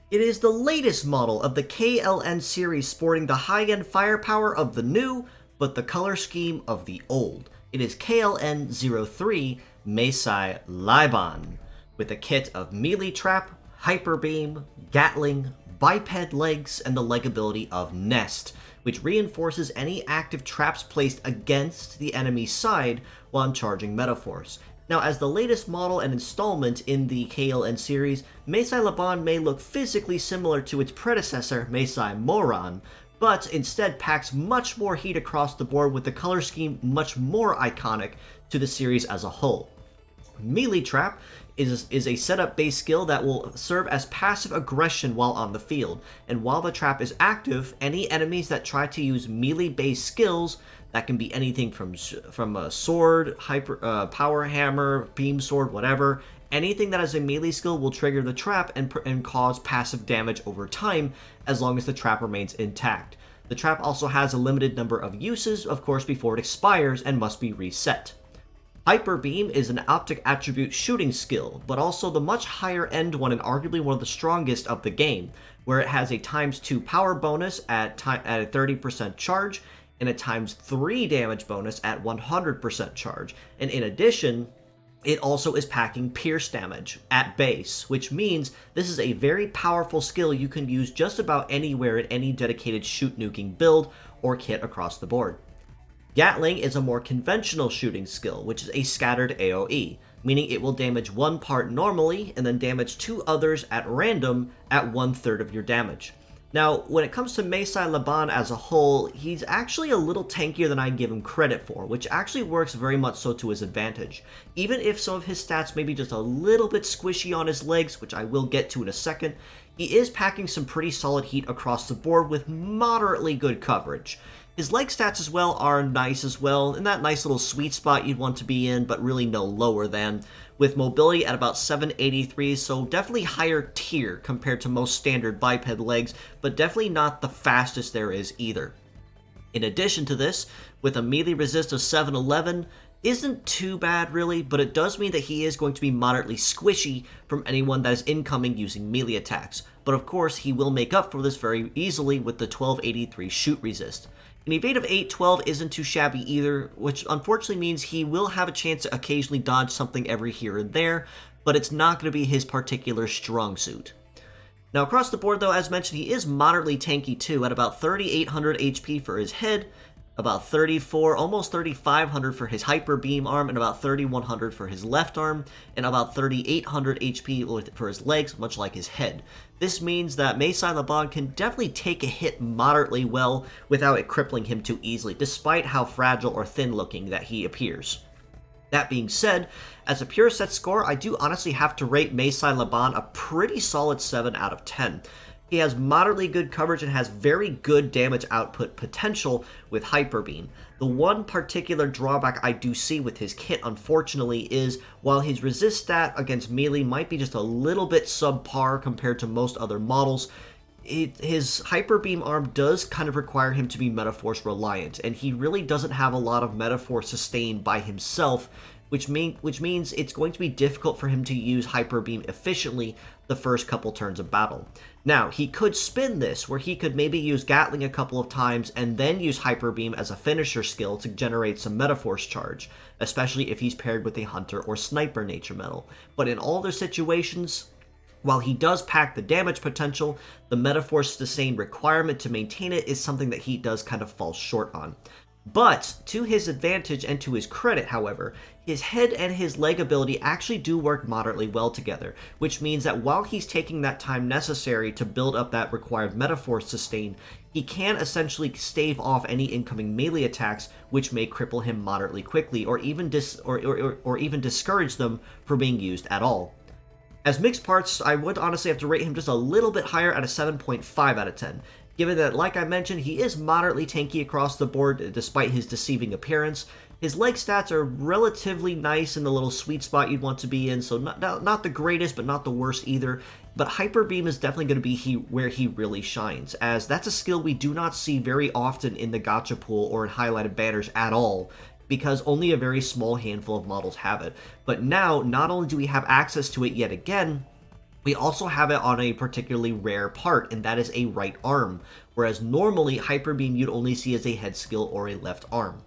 It is the latest model of the KLN series sporting the high-end firepower of the new, but the color scheme of the old. It is KLN03 Maasai Laibon, with a kit of melee trap, Hyperbeam, Gatling, biped legs, and the leg ability of Nest, which reinforces any active traps placed against the enemy's side while charging Metaforce. Now, as the latest model and installment in the KLN series, Maasai Laibon may look physically similar to its predecessor, Maasai Moron, but instead packs much more heat across the board with the color scheme much more iconic to the series as a whole. Melee Trap is a setup-based skill that will serve as passive aggression while on the field, and while the trap is active, any enemies that try to use melee-based skills, that can be anything from a sword, power hammer, beam sword, whatever, anything that has a melee skill will trigger the trap and cause passive damage over time, as long as the trap remains intact. The trap also has a limited number of uses, of course, before it expires and must be reset. Hyperbeam is an optic attribute shooting skill, but also the much higher end one and arguably one of the strongest of the game, where it has a ×2 power bonus at a 30% charge, and a ×3 damage bonus at 100% charge. And in addition, it also is packing pierce damage at base, which means this is a very powerful skill you can use just about anywhere in any dedicated shoot nuking build or kit across the board. Gatling is a more conventional shooting skill, which is a scattered AoE, meaning it will damage one part normally and then damage two others at random at 1/3 of your damage. Now, when it comes to Maasai Laibon as a whole, he's actually a little tankier than I give him credit for, which actually works very much so to his advantage. Even if some of his stats may be just a little bit squishy on his legs, which I will get to in a second, he is packing some pretty solid heat across the board with moderately good coverage. His leg stats as well are nice as well, in that nice little sweet spot you'd want to be in, but really no lower than, with mobility at about 783, so definitely higher tier compared to most standard biped legs, but definitely not the fastest there is either. In addition to this, with a melee resist of 711, isn't too bad really, but it does mean that he is going to be moderately squishy from anyone that is incoming using melee attacks, but of course he will make up for this very easily with the 1283 shoot resist. An evade of 812 isn't too shabby either, which unfortunately means he will have a chance to occasionally dodge something every here and there, but it's not going to be his particular strong suit. Now across the board though, as mentioned, he is moderately tanky too, at about 3800 HP for his head, about almost 3500 for his hyper beam arm, and about 3100 for his left arm, and about 3800 HP for his legs, much like his head. This means that Maasai Laibon can definitely take a hit moderately well without it crippling him too easily, despite how fragile or thin looking that he appears. That being said, as a pure set score, I do honestly have to rate Maasai Laibon a pretty solid 7 out of 10. He has moderately good coverage and has very good damage output potential with Hyperbeam. The one particular drawback I do see with his kit, unfortunately, is while his resist stat against melee might be just a little bit subpar compared to most other models, his Hyperbeam arm does kind of require him to be Metaforce reliant, and he really doesn't have a lot of Metaforce sustained by himself, which means it's going to be difficult for him to use Hyperbeam efficiently the first couple turns of battle. Now, he could spin this, where he could maybe use Gatling a couple of times and then use Hyperbeam as a finisher skill to generate some Metaforce charge, especially if he's paired with a Hunter or Sniper nature metal. But in all other situations, while he does pack the damage potential, the Metaforce sustain requirement to maintain it is something that he does kind of fall short on. But, to his advantage and to his credit, however, his head and his leg ability actually do work moderately well together, which means that while he's taking that time necessary to build up that required Metaforce sustain, he can essentially stave off any incoming melee attacks, which may cripple him moderately quickly, or even discourage them from being used at all. As mixed parts, I would honestly have to rate him just a little bit higher at a 7.5 out of 10. Given that, like I mentioned, he is moderately tanky across the board despite his deceiving appearance. His leg stats are relatively nice in the little sweet spot you'd want to be in, so not the greatest, but not the worst either. But Hyperbeam is definitely going to be where he really shines, as that's a skill we do not see very often in the gacha pool or in highlighted banners at all, because only a very small handful of models have it. But now, not only do we have access to it yet again, We also have it on a particularly rare part, and that is a right arm, whereas normally Hyperbeam you'd only see as a head skill or a left arm.